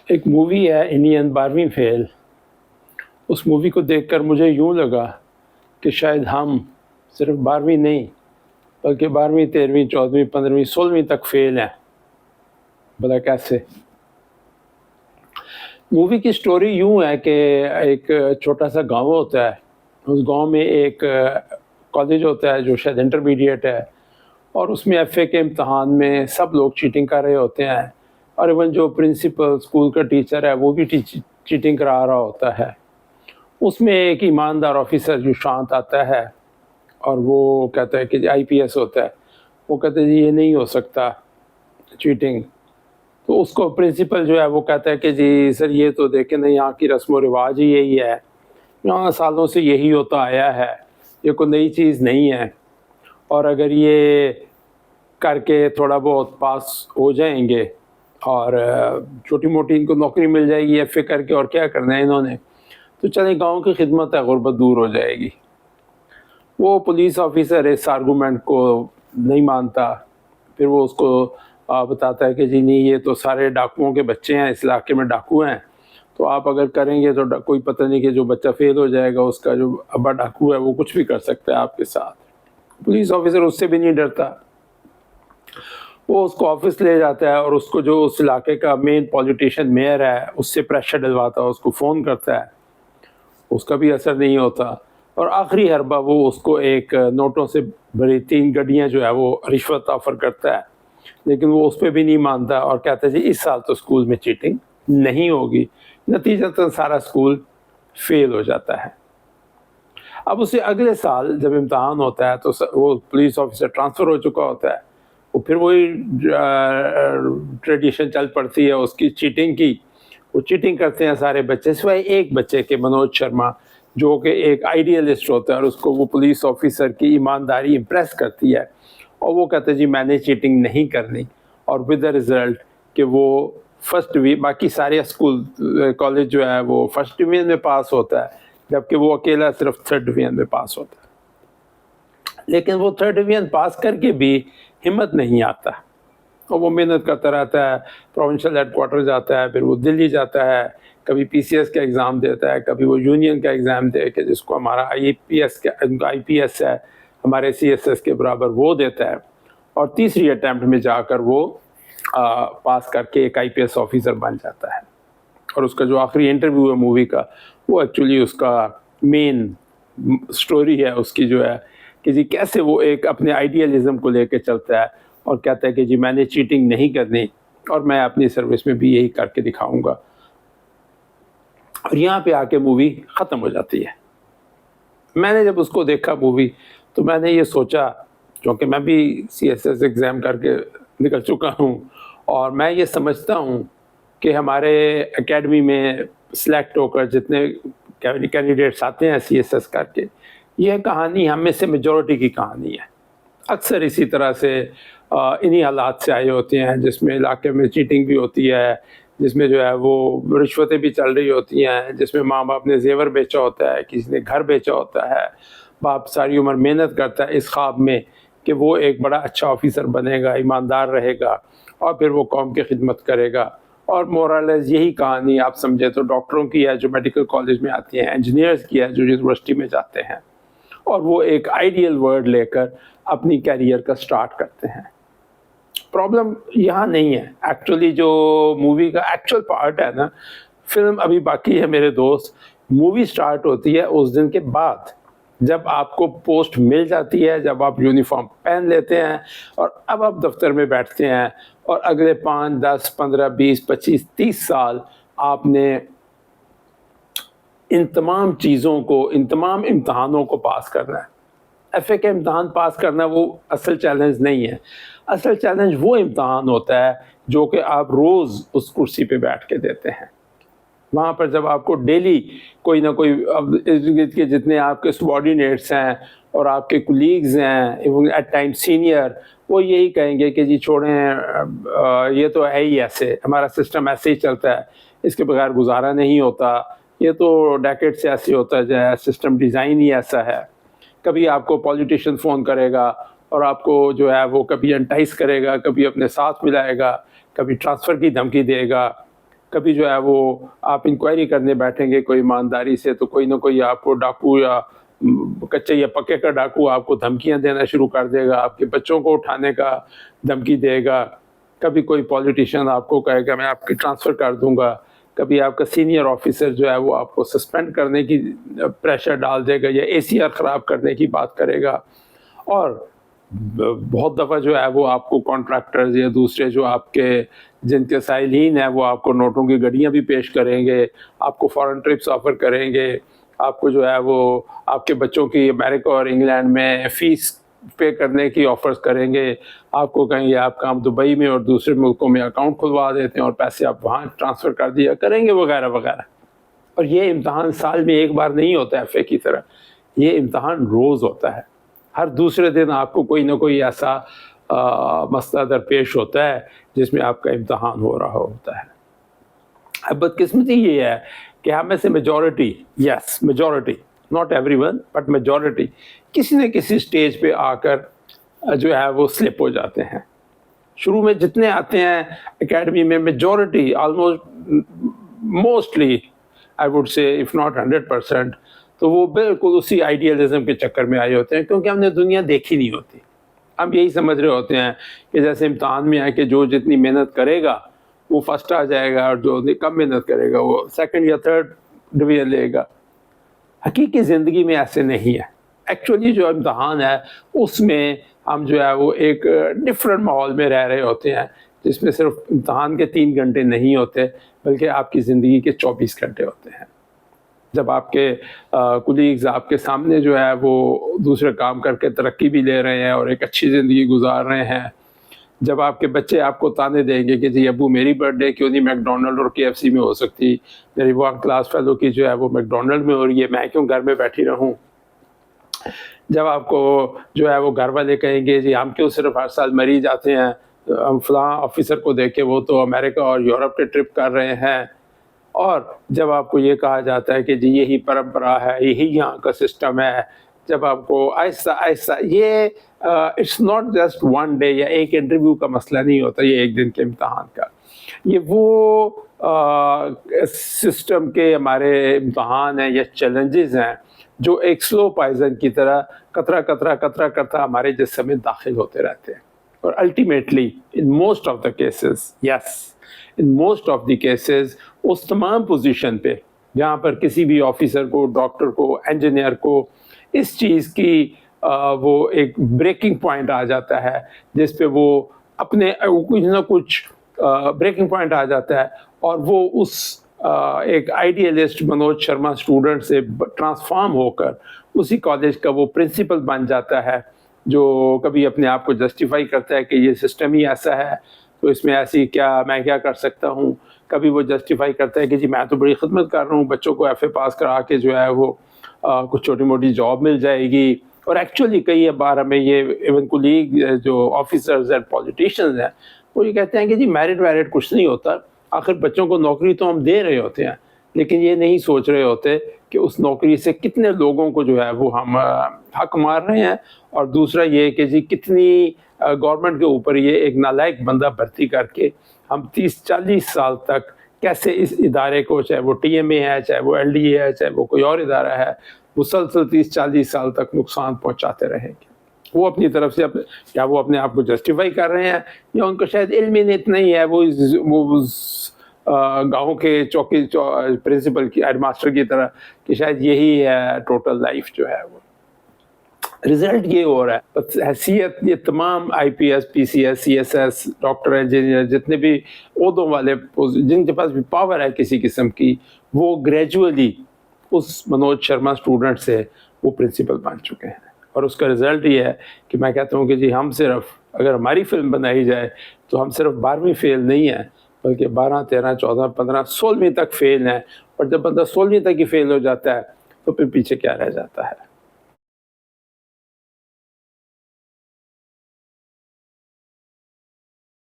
ایک مووی ہے انڈین 12ویں فیل. اس مووی کو دیکھ کر مجھے یوں لگا کہ شاید ہم صرف 12ویں نہیں بلکہ 12ویں 13ویں 14ویں 15ویں 16ویں تک فیل ہیں. بھلا کیسے؟ مووی کی سٹوری یوں ہے کہ ایک چھوٹا سا گاؤں ہوتا ہے. اس گاؤں میں ایک کالج ہوتا ہے جو شاید انٹرمیڈیٹ ہے، اور اس میں ایف اے کے امتحان میں سب لوگ چیٹنگ کر رہے ہوتے ہیں، اور ایون جو پرنسپل اسکول کا ٹیچر ہے وہ بھی چیٹنگ کرا رہا ہوتا ہے. اس میں ایک ایماندار آفیسر جو شانت آتا ہے اور وہ کہتا ہے کہ آئی پی ایس ہوتا ہے، وہ کہتا ہے جی یہ نہیں ہو سکتا چیٹنگ. تو اس کو پرنسپل جو ہے وہ کہتا ہے کہ جی سر یہ تو دیکھیں نا، یہاں کی رسم و رواج ہی یہی ہے، یہاں سالوں سے یہی ہوتا آیا ہے، یہ کوئی نئی چیز نہیں ہے، اور اگر یہ کر کے تھوڑا بہت پاس ہو جائیں گے اور چھوٹی موٹی ان کو نوکری مل جائے گی ایف اے کر کے، اور کیا کرنا ہے انہوں نے، تو چلیں گاؤں کی خدمت ہے، غربت دور ہو جائے گی. وہ پولیس آفیسر اس آرگومنٹ کو نہیں مانتا. پھر وہ اس کو بتاتا ہے کہ جی نہیں، یہ تو سارے ڈاکوؤں کے بچے ہیں، اس علاقے میں ڈاکو ہیں، تو آپ اگر کریں گے تو کوئی پتہ نہیں کہ جو بچہ فیل ہو جائے گا، اس کا جو ابا ڈاکو ہے وہ کچھ بھی کر سکتا ہے آپ کے ساتھ. پولیس آفیسر اس سے بھی نہیں ڈرتا. وہ اس کو آفس لے جاتا ہے اور اس کو جو اس علاقے کا مین پولیٹیشین میئر ہے اس سے پریشر ڈلواتا ہے، اس کو فون کرتا ہے. اس کا بھی اثر نہیں ہوتا، اور آخری حربہ وہ اس کو ایک نوٹوں سے بھری 3 گڈیاں جو ہے وہ رشوت آفر کرتا ہے. لیکن وہ اس پہ بھی نہیں مانتا اور کہتا ہے جی اس سال تو اسکول میں چیٹنگ نہیں ہوگی. نتیجتاً سارا اسکول فیل ہو جاتا ہے. اب اسے اگلے سال جب امتحان ہوتا ہے تو وہ پولیس آفیسر ٹرانسفر ہو چکا ہوتا ہے. وہ پھر وہی ٹریڈیشن چل پڑتی ہے اس کی چیٹنگ کی. وہ چیٹنگ کرتے ہیں سارے بچے سوائے ایک بچے کے، منوج شرما، جو کہ ایک آئیڈیلسٹ ہوتا ہے، اور اس کو وہ پولیس آفیسر کی ایمانداری امپریس کرتی ہے، اور وہ کہتے ہیں جی میں نے چیٹنگ نہیں کرنی. اور ود دا رزلٹ کہ وہ فرسٹ باقی سارے اسکول کالج جو ہے وہ فرسٹ ڈویژن میں پاس ہوتا ہے، جبکہ وہ اکیلا صرف تھرڈ ڈویژن میں پاس ہوتا ہے. لیکن وہ تھرڈ ڈویژن پاس کر کے بھی ہمت نہیں آتا، اور وہ محنت کرتا رہتا ہے. پروونشل ہیڈ کوارٹر جاتا ہے، پھر وہ دلی جاتا ہے، کبھی پی سی ایس کا ایگزام دیتا ہے، کبھی وہ یونین کا ایگزام دے کے جس کو ہمارا آئی پی ایس ہے ہمارے سی ایس ایس کے برابر، وہ دیتا ہے. اور تیسری اٹیمپٹ میں جا کر وہ پاس کر کے ایک آئی پی ایس آفیسر بن جاتا ہے. اور اس کا جو آخری انٹرویو ہے مووی کا، وہ ایکچولی اس کا مین سٹوری ہے اس کی، جو ہے کہ جی کیسے وہ ایک اپنے آئیڈیالزم کو لے کے چلتا ہے اور کہتا ہے کہ جی میں نے چیٹنگ نہیں کرنی، اور میں اپنی سروس میں بھی یہی کر کے دکھاؤں گا. اور یہاں پہ آ کے مووی ختم ہو جاتی ہے. میں نے جب اس کو دیکھا مووی تو میں نے یہ سوچا، کیونکہ میں بھی سی ایس ایس ایگزام کر کے نکل چکا ہوں، اور میں یہ سمجھتا ہوں کہ ہمارے اکیڈمی میں سلیکٹ ہو کر جتنے کینڈیڈیٹس آتے ہیں سی ایس ایس کر کے، یہ کہانی ہم میں سے میجورٹی کی کہانی ہے. اکثر اسی طرح سے انہی حالات سے آئے ہوتے ہیں جس میں علاقے میں چیٹنگ بھی ہوتی ہے، جس میں جو ہے وہ رشوتیں بھی چل رہی ہوتی ہیں، جس میں ماں باپ نے زیور بیچا ہوتا ہے، کسی نے گھر بیچا ہوتا ہے. باپ ساری عمر محنت کرتا ہے اس خواب میں کہ وہ ایک بڑا اچھا آفیسر بنے گا، ایماندار رہے گا، اور پھر وہ قوم کی خدمت کرے گا. اور مورالز یہی کہانی آپ سمجھے تو ڈاکٹروں کی ہے جو میڈیکل کالج میں آتی ہیں، انجینئرز کی ہے جو یونیورسٹی میں جاتے ہیں، اور وہ ایک آئیڈیل ورڈ لے کر اپنی کیریئر کا سٹارٹ کرتے ہیں. پرابلم یہاں نہیں ہے. ایکچولی جو مووی کا ایکچوئل پارٹ ہے نا، فلم ابھی باقی ہے میرے دوست. مووی سٹارٹ ہوتی ہے اس دن کے بعد، جب آپ کو پوسٹ مل جاتی ہے، جب آپ یونیفارم پہن لیتے ہیں، اور اب آپ دفتر میں بیٹھتے ہیں، اور اگلے 5 10 15 20 25 30 سال آپ نے ان تمام چیزوں کو، ان تمام امتحانوں کو پاس کرنا ہے. ایف اے کا امتحان پاس کرنا وہ اصل چیلنج نہیں ہے. اصل چیلنج وہ امتحان ہوتا ہے جو کہ آپ روز اس کرسی پہ بیٹھ کے دیتے ہیں. وہاں پر جب آپ کو ڈیلی کوئی نہ کوئی ارد گرد کے جتنے آپ کے سبارڈینیٹس ہیں اور آپ کے کولیگز ہیں، ایٹ ٹائم سینئر، وہ یہی کہیں گے کہ جی چھوڑیں، یہ تو ہے ہی ایسے، ہمارا سسٹم ایسے ہی چلتا ہے، اس کے بغیر گزارا نہیں ہوتا، یہ تو ڈیکیڈ سے ایسے ہوتا ہے، سسٹم ڈیزائن ہی ایسا ہے. کبھی آپ کو پولیٹیشین فون کرے گا اور آپ کو جو ہے وہ کبھی انٹائز کرے گا، کبھی اپنے ساتھ ملائے گا، کبھی ٹرانسفر کی دھمکی دے گا، کبھی جو ہے وہ آپ انکوائری کرنے بیٹھیں گے کوئی ایمانداری سے تو کوئی نہ کوئی آپ کو ڈاکو یا کچے یا پکے کا ڈاکو آپ کو دھمکیاں دینا شروع کر دے گا، آپ کے بچوں کو اٹھانے کا دھمکی دے گا، کبھی کوئی پولیٹیشین آپ کو کہے گا میں آپ کی ٹرانسفر کر دوں گا، کبھی آپ کا سینئر آفیسر جو ہے وہ آپ کو سسپینڈ کرنے کی پریشر ڈال دے گا یا اے سی آر خراب کرنے کی بات کرے گا، اور بہت دفعہ جو ہے وہ آپ کو کانٹریکٹرز یا دوسرے جو آپ کے جن کے سائلین ہیں وہ آپ کو نوٹوں کی گڈیاں بھی پیش کریں گے، آپ کو فارن ٹرپس آفر کریں گے، آپ کو جو ہے وہ آپ کے بچوں کی امریکہ اور انگلینڈ میں فیس پے کرنے کی آفرز کریں گے، آپ کو کہیں گے آپ کام دبئی میں اور دوسرے ملکوں میں اکاؤنٹ کھلوا دیتے ہیں اور پیسے آپ وہاں ٹرانسفر کر دیا کریں گے وغیرہ وغیرہ۔ اور یہ امتحان سال میں ایک بار نہیں ہوتا ہے ایف اے کی طرح، یہ امتحان روز ہوتا ہے، ہر دوسرے دن آپ کو کوئی نہ کوئی ایسا مسئلہ درپیش ہوتا ہے جس میں آپ کا امتحان ہو رہا ہوتا ہے۔ اب بدقسمتی یہ ہے کہ ہم میں سے majority, yes majority, not every one but majority, کسی نہ کسی سٹیج پہ آ کر جو ہے وہ سلپ ہو جاتے ہیں۔ شروع میں جتنے آتے ہیں اکیڈمی میں majority almost mostly I would say if not 100%، تو وہ بالکل اسی آئیڈیالزم کے چکر میں آئے ہوتے ہیں، کیونکہ ہم نے دنیا دیکھی نہیں ہوتی۔ ہم یہی سمجھ رہے ہوتے ہیں کہ جیسے امتحان میں ہے کہ جو جتنی محنت کرے گا وہ فرسٹ آ جائے گا اور جو کم محنت کرے گا وہ سیکنڈ یا تھرڈ ڈویژن لے گا۔ حقیقی زندگی میں ایسے نہیں ہے۔ ایکچولی جو امتحان ہے اس میں ہم جو ہے وہ ایک ڈفرینٹ ماحول میں رہ رہے ہوتے ہیں، جس میں صرف امتحان کے 3 گھنٹے نہیں ہوتے بلکہ آپ کی زندگی کے 24 گھنٹے ہوتے ہیں۔ جب آپ کے کولیگز آپ کے سامنے جو ہے وہ دوسرے کام کر کے ترقی بھی لے رہے ہیں اور ایک اچھی زندگی گزار رہے ہیں، جب آپ کے بچے آپ کو تانے دیں گے کہ جی ابو میری برتھ ڈے کیوں نہیں میک ڈونلڈ اور کے ایف سی میں ہو سکتی، میری 1 کلاس فیلو کی جو ہے وہ میک ڈونلڈ میں ہو رہی ہے، میں کیوں گھر میں بیٹھی رہوں، جب آپ کو جو ہے وہ گھر والے کہیں گے جی ہم کیوں صرف ہر سال مری جاتے ہیں، ہم فلاں آفیسر کو دیکھ کے وہ تو امریکہ اور یورپ کے ٹرپ کر رہے ہیں، اور جب آپ کو یہ کہا جاتا ہے کہ جی یہی پرمپرا ہے، یہی یہاں کا سسٹم ہے، جب آپ کو آہستہ آہستہ یہ اٹس ناٹ جسٹ 1 ڈے یا ایک انٹرویو کا مسئلہ نہیں ہوتا، یہ ایک دن کے امتحان کا، یہ وہ سسٹم کے ہمارے امتحان ہیں یا چیلنجز ہیں جو ایک سلو پائزن کی طرح قطرہ قطرہ قطرہ قطرہ ہمارے جسم میں داخل ہوتے رہتے ہیں، اور ultimately in most of the cases, yes in most of the cases اس تمام پوزیشن پہ جہاں پر کسی بھی آفیسر کو، ڈاکٹر کو، انجینئر کو اس چیز کی وہ ایک بریکنگ پوائنٹ آ جاتا ہے جس پہ وہ اپنے کچھ نہ کچھ بریکنگ پوائنٹ آ جاتا ہے، اور وہ اس ایک آئیڈیالسٹ منوج شرما اسٹوڈنٹ سے ٹرانسفارم ہو کر اسی کالج کا وہ پرنسپل بن جاتا ہے جو کبھی اپنے آپ کو جسٹیفائی کرتا ہے کہ یہ سسٹم ہی ایسا ہے تو اس میں ایسی میں کیا کر سکتا ہوں، کبھی وہ جسٹیفائی کرتا ہے کہ جی میں تو بڑی خدمت کر رہا ہوں، بچوں کو ایف اے پاس کرا کے جو ہے وہ کچھ چھوٹی موٹی جاب مل جائے گی، اور ایکچولی کئی بار ہمیں یہ ایون کولیگ جو آفیسرز اینڈ پولیٹیشینز ہیں وہ یہ کہتے ہیں کہ جی میرٹ ویرٹ کچھ نہیں ہوتا، آخر بچوں کو نوکری تو ہم دے رہے ہوتے ہیں، لیکن یہ نہیں سوچ رہے ہوتے کہ اس نوکری سے کتنے لوگوں کو جو ہے وہ ہم حق مار رہے ہیں، اور دوسرا یہ کہ جی کتنی گورنمنٹ کے اوپر یہ ایک نالائق بندہ بھرتی کر کے ہم 30-40 سال تک کیسے اس ادارے کو، چاہے وہ ٹی ایم اے ہے، چاہے وہ ایل ڈی اے ہے، چاہے وہ کوئی اور ادارہ ہے، مسلسل 30-40 سال تک نقصان پہنچاتے رہیں گے۔ وہ اپنی طرف سے کیا وہ اپنے آپ کو جسٹیفائی کر رہے ہیں، یا ان کو شاید علم ہی اتنا ہی ہے، وہ گاؤں کے چوکی پرنسپل کی ہیڈ ماسٹر کی طرح کہ شاید یہی ہے ٹوٹل لائف جو ہے وہ۔ رزلٹ یہ ہو رہا ہے، حیثیت یہ تمام I P S, P C S, C S S, doctor, engineer, جتنے بھی عہدوں والے جن کے پاس بھی پاور ہے کسی قسم کی، وہ گریجولی اس منوج شرما اسٹوڈنٹ سے وہ پرنسپل بن چکے ہیں، اور اس کا رزلٹ یہ ہے کہ میں کہتا ہوں کہ جی ہم صرف اگر ہماری فلم بنائی جائے تو ہم صرف 12ویں فیل نہیں ہیں بلکہ 12، 13، 14، 15، 16ویں تک فیل ہیں، اور جب بندہ 16ویں تک ہی فیل ہو جاتا ہے تو پھر پیچھے کیا رہ جاتا ہے۔